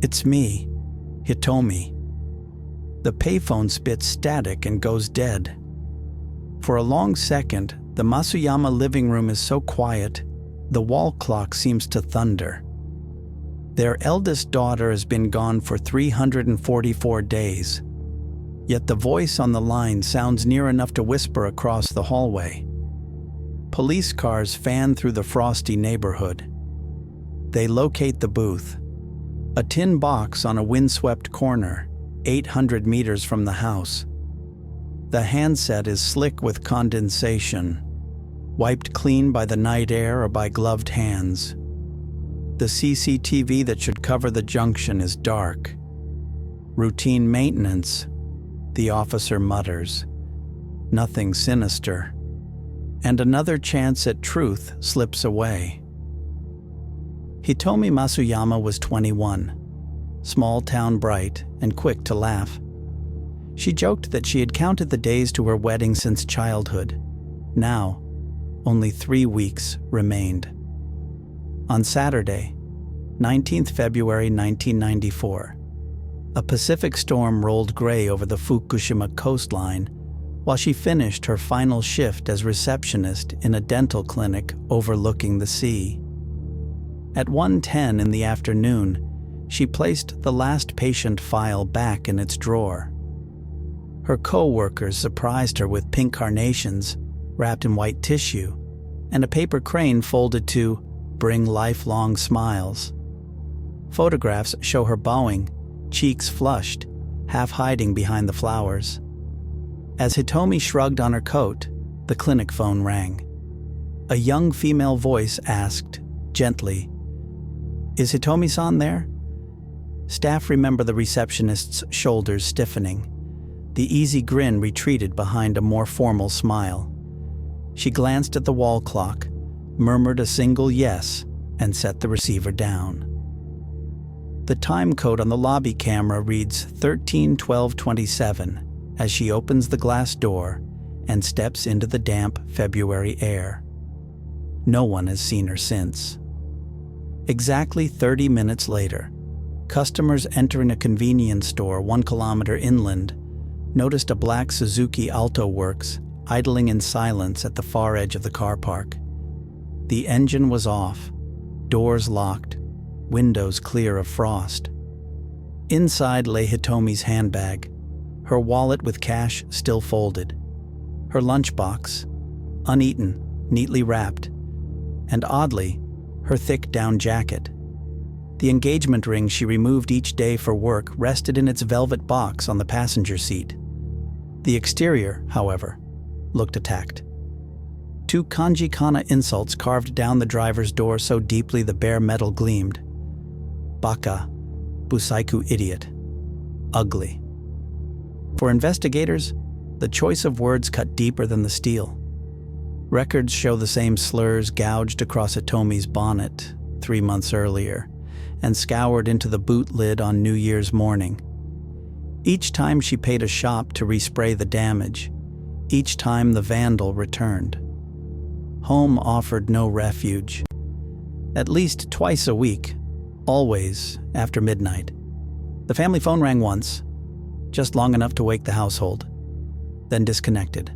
"It's me, Hitomi." The payphone spits static and goes dead. For a long second, the Masuyama living room is so quiet, the wall clock seems to thunder. Their eldest daughter has been gone for 344 days, yet the voice on the line sounds near enough to whisper across the hallway. Police cars fan through the frosty neighborhood. They locate the booth, a tin box on a windswept corner, 800 meters from the house. The handset is slick with condensation, wiped clean by the night air or by gloved hands. The CCTV that should cover the junction is dark. Routine maintenance, the officer mutters. Nothing sinister. And another chance at truth slips away. Hitomi Masuyama was 21, small-town bright and quick to laugh. She joked that she had counted the days to her wedding since childhood. Now, only 3 weeks remained. On Saturday, 19th February 1994, a Pacific storm rolled gray over the Fukushima coastline while she finished her final shift as receptionist in a dental clinic overlooking the sea. At 1:10 in the afternoon, she placed the last patient file back in its drawer. Her co-workers surprised her with pink carnations wrapped in white tissue and a paper crane folded to "Bring lifelong smiles." Photographs show her bowing, cheeks flushed, half hiding behind the flowers. As Hitomi shrugged on her coat, the clinic phone rang. A young female voice asked, gently, "Is Hitomi-san there?" Staff remember the receptionist's shoulders stiffening. The easy grin retreated behind a more formal smile. She glanced at the wall clock, murmured a single yes, and set the receiver down. The time code on the lobby camera reads 13:12:27 as she opens the glass door and steps into the damp February air. No one has seen her since. Exactly 30 minutes later, customers entering a convenience store 1 kilometer inland noticed a black Suzuki Alto Works idling in silence at the far edge of the car park. The engine was off, doors locked, windows clear of frost. Inside lay Hitomi's handbag, her wallet with cash still folded, her lunchbox, uneaten, neatly wrapped, and oddly, her thick down jacket. The engagement ring she removed each day for work rested in its velvet box on the passenger seat. The exterior, however, looked attacked. 2 kanji kana insults carved down the driver's door so deeply the bare metal gleamed. Baka, busaiku idiot, ugly. For investigators, the choice of words cut deeper than the steel. Records show the same slurs gouged across Hitomi's bonnet 3 months earlier and scoured into the boot lid on New Year's morning. Each time she paid a shop to respray the damage, each time the vandal returned. Home offered no refuge. At least twice a week, always after midnight. The family phone rang once, just long enough to wake the household, then disconnected.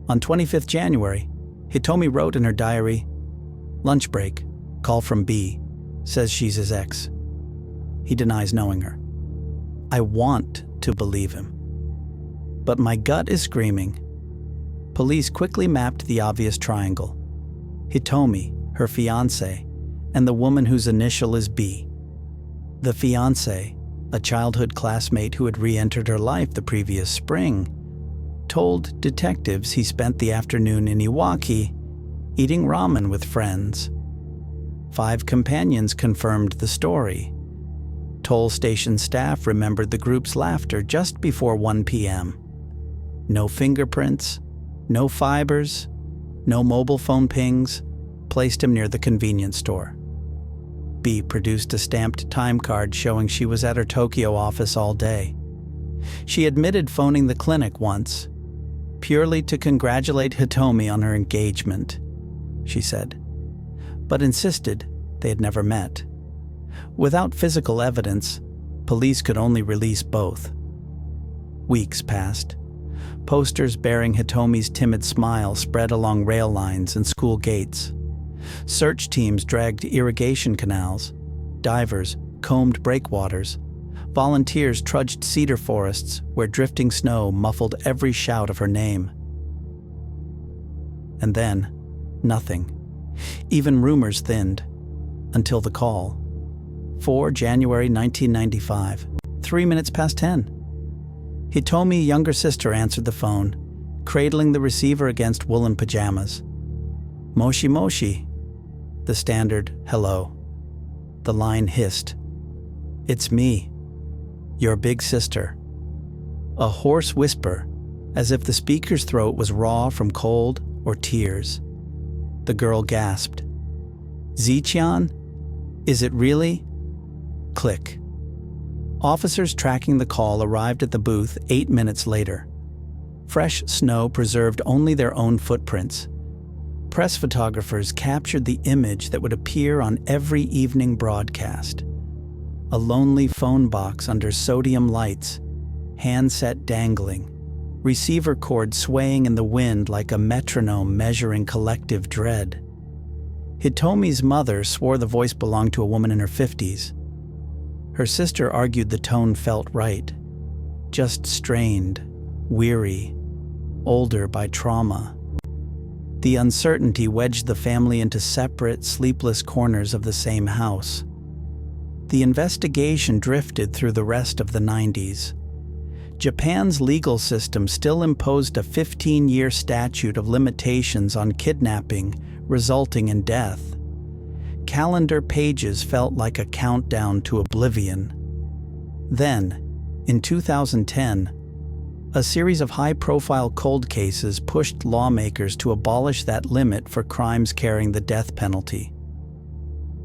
On 25th January, Hitomi wrote in her diary, "Lunch break, call from B, says she's his ex." He denies knowing her. I want to believe him, but my gut is screaming. Police quickly mapped the obvious triangle: Hitomi, her fiancé, and the woman whose initial is B. The fiancé, a childhood classmate who had re-entered her life the previous spring, told detectives he spent the afternoon in Iwaki eating ramen with friends. 5 companions confirmed the story. Toll station staff remembered the group's laughter just before 1 p.m. No fingerprints, no fibers, no mobile phone pings placed him near the convenience store. B produced a stamped time card showing she was at her Tokyo office all day. She admitted phoning the clinic once, purely to congratulate Hitomi on her engagement, she said, but insisted they had never met. Without physical evidence, police could only release both. Weeks passed. Posters bearing Hitomi's timid smile spread along rail lines and school gates. Search teams dragged irrigation canals. Divers combed breakwaters. Volunteers trudged cedar forests where drifting snow muffled every shout of her name. And then, nothing. Even rumors thinned. Until the call. 4 January 1995, 3 minutes past 10. Hitomi's younger sister answered the phone, cradling the receiver against woolen pajamas. Moshi moshi. The standard hello. The line hissed. It's me, your big sister. A hoarse whisper, as if the speaker's throat was raw from cold or tears. The girl gasped. Zichian? Is it really? Click. Officers tracking the call arrived at the booth 8 minutes later. Fresh snow preserved only their own footprints. Press photographers captured the image that would appear on every evening broadcast. A lonely phone box under sodium lights, handset dangling, receiver cord swaying in the wind like a metronome measuring collective dread. Hitomi's mother swore the voice belonged to a woman in her 50s. Her sister argued the tone felt right, just strained, weary, older by trauma. The uncertainty wedged the family into separate, sleepless corners of the same house. The investigation drifted through the rest of the 90s. Japan's legal system still imposed a 15-year statute of limitations on kidnapping, resulting in death. Calendar pages felt like a countdown to oblivion. Then, in 2010, a series of high-profile cold cases pushed lawmakers to abolish that limit for crimes carrying the death penalty.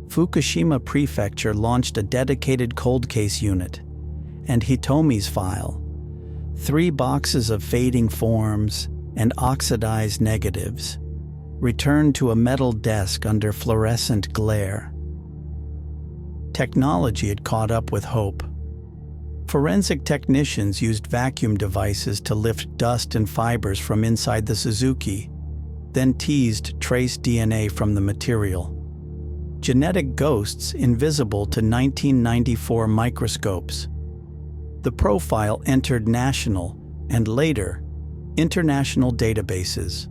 Fukushima Prefecture launched a dedicated cold case unit, and Hitomi's file, 3 boxes of fading forms and oxidized negatives, returned to a metal desk under fluorescent glare. Technology had caught up with hope. Forensic technicians used vacuum devices to lift dust and fibers from inside the Suzuki, then teased trace DNA from the material. Genetic ghosts invisible to 1994 microscopes. The profile entered national and later international databases.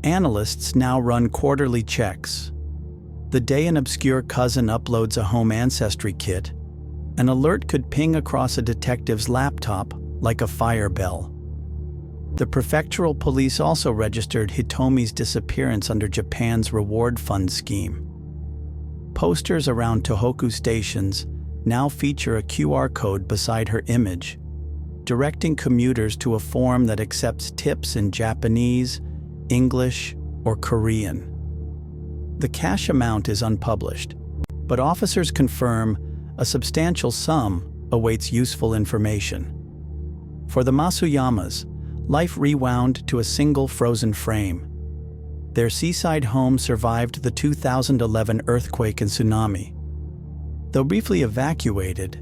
Analysts now run quarterly checks. The day an obscure cousin uploads a home ancestry kit, an alert could ping across a detective's laptop like a fire bell. The prefectural police also registered Hitomi's disappearance under Japan's reward fund scheme. Posters around Tohoku stations now feature a QR code beside her image, directing commuters to a form that accepts tips in Japanese, English, or Korean. The cash amount is unpublished, but officers confirm a substantial sum awaits useful information. For the Masuyamas, life rewound to a single frozen frame. Their seaside home survived the 2011 earthquake and tsunami. Though briefly evacuated,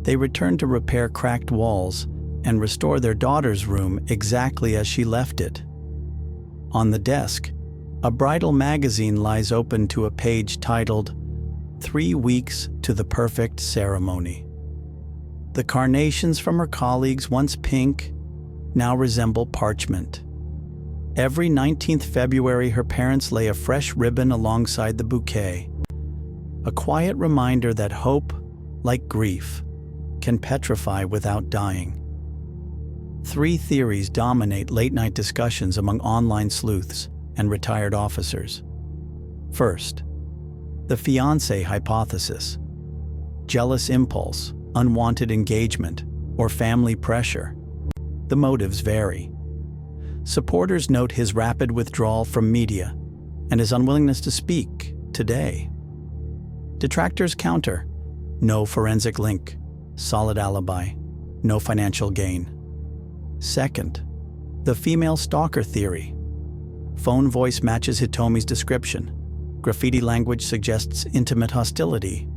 they returned to repair cracked walls and restore their daughter's room exactly as she left it. On the desk, a bridal magazine lies open to a page titled 3 Weeks to the Perfect Ceremony. The carnations from her colleagues, once pink, now resemble parchment. Every 19th February, her parents lay a fresh ribbon alongside the bouquet, a quiet reminder that hope, like grief, can petrify without dying. 3 theories dominate late-night discussions among online sleuths and retired officers. First, the fiancé hypothesis. Jealous impulse, unwanted engagement, or family pressure. The motives vary. Supporters note his rapid withdrawal from media and his unwillingness to speak today. Detractors counter. No forensic link, solid alibi, no financial gain. Second, the female stalker theory. Phone voice matches Hitomi's description. Graffiti language suggests intimate hostility.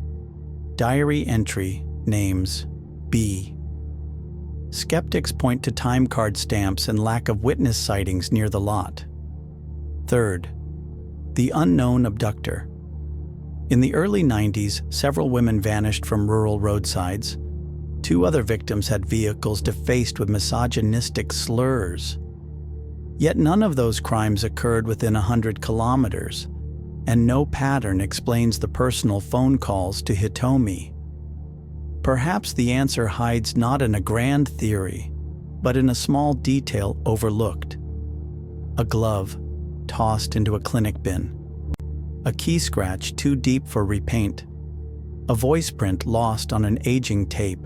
Diary entry names B. Skeptics point to time card stamps and lack of witness sightings near the lot. Third, the unknown abductor. In the early 90s, several women vanished from rural roadsides. 2 other victims had vehicles defaced with misogynistic slurs. Yet none of those crimes occurred within 100 kilometers, and no pattern explains the personal phone calls to Hitomi. Perhaps the answer hides not in a grand theory, but in a small detail overlooked. A glove tossed into a clinic bin. A key scratch too deep for repaint. A voice print lost on an aging tape.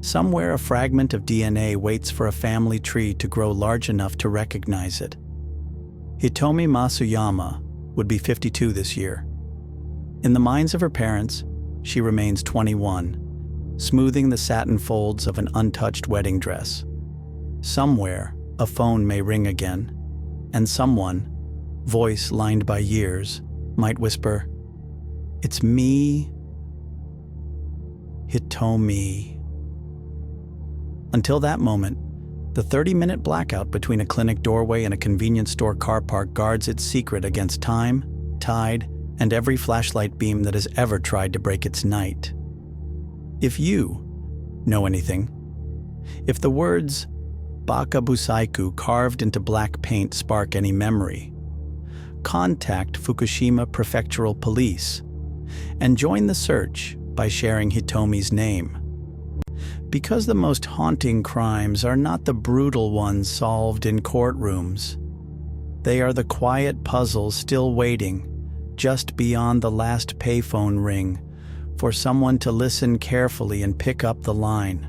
Somewhere a fragment of DNA waits for a family tree to grow large enough to recognize it. Hitomi Masuyama would be 52 this year. In the minds of her parents, she remains 21, smoothing the satin folds of an untouched wedding dress. Somewhere, a phone may ring again, and someone, voice lined by years, might whisper, "It's me, Hitomi." Until that moment, the 30-minute blackout between a clinic doorway and a convenience store car park guards its secret against time, tide, and every flashlight beam that has ever tried to break its night. If you know anything, if the words Baka Busaiku carved into black paint spark any memory, contact Fukushima Prefectural Police and join the search by sharing Hitomi's name. Because the most haunting crimes are not the brutal ones solved in courtrooms. They are the quiet puzzles still waiting, just beyond the last payphone ring, for someone to listen carefully and pick up the line.